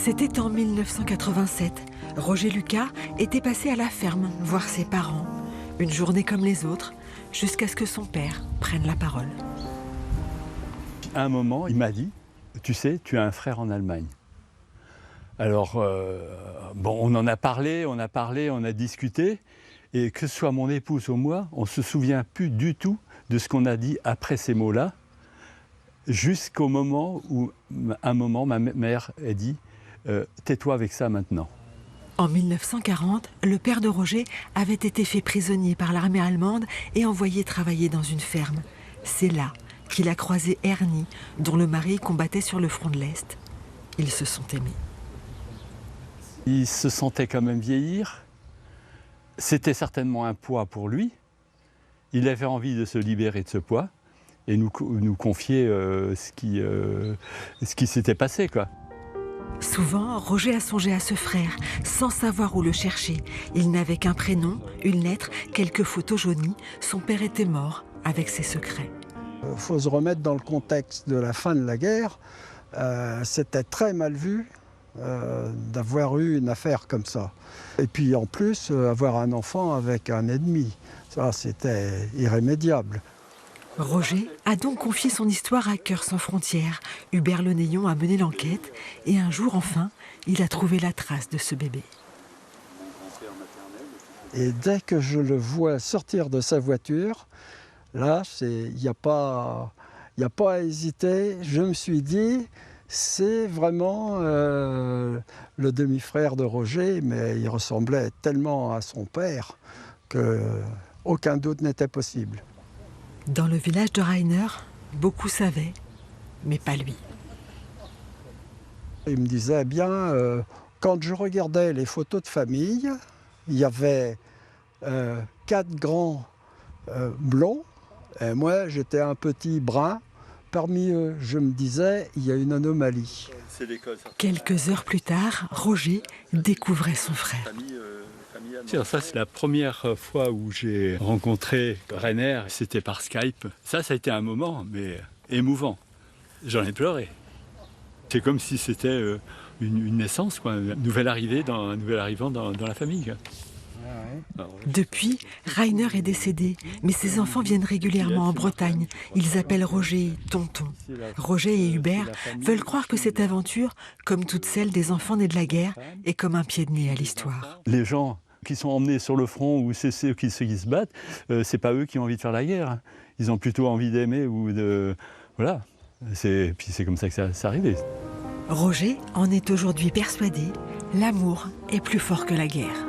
C'était en 1987. Roger Lucas était passé à la ferme voir ses parents. Une journée comme les autres, jusqu'à ce que son père prenne la parole. À un moment, il m'a dit, tu sais, tu as un frère en Allemagne. Alors, on en a parlé, on a discuté. Et que ce soit mon épouse ou moi, on ne se souvient plus du tout de ce qu'on a dit après ces mots-là, jusqu'au moment où, ma mère a dit tais-toi avec ça maintenant. En 1940, le père de Roger avait été fait prisonnier par l'armée allemande et envoyé travailler dans une ferme. C'est là qu'il a croisé Ernie, dont le mari combattait sur le front de l'Est. Ils se sont aimés. Il se sentait quand même vieillir. C'était certainement un poids pour lui. Il avait envie de se libérer de ce poids et nous confier ce qui s'était passé, quoi. Souvent, Roger a songé à ce frère, sans savoir où le chercher. Il n'avait qu'un prénom, une lettre, quelques photos jaunies. Son père était mort avec ses secrets. Il faut se remettre dans le contexte de la fin de la guerre. C'était très mal vu d'avoir eu une affaire comme ça. Et puis en plus, avoir un enfant avec un ennemi, ça c'était irrémédiable. Roger a donc confié son histoire à Cœurs sans frontières. Hubert Lenéon a mené l'enquête et un jour enfin, il a trouvé la trace de ce bébé. Et dès que je le vois sortir de sa voiture, là, il n'y a pas à hésiter. Je me suis dit, c'est vraiment le demi-frère de Roger, mais il ressemblait tellement à son père qu'aucun doute n'était possible. Dans le village de Rainer, beaucoup savaient, mais pas lui. Il me disait, quand je regardais les photos de famille, il y avait 4 grands blonds, et moi j'étais un petit brun. Parmi eux, je me disais, il y a une anomalie. Quelques heures plus tard, Roger découvrait son frère. Ça, c'est la première fois où j'ai rencontré Rainer. C'était par Skype. Ça a été un moment, mais émouvant. J'en ai pleuré. C'est comme si c'était une naissance, quoi, un nouvel arrivant dans la famille, quoi. Depuis, Rainer est décédé, mais ses enfants viennent régulièrement en Bretagne. Ils appellent Roger tonton. Roger et Hubert veulent croire que cette aventure, comme toutes celles des enfants nés de la guerre, est comme un pied de nez à l'histoire. Les gens qui sont emmenés sur le front ou c'est ceux qui se battent, c'est pas eux qui ont envie de faire la guerre. Ils ont plutôt envie d'aimer ou de... Voilà. Puis c'est comme ça que ça arrivé. Roger en est aujourd'hui persuadé, l'amour est plus fort que la guerre.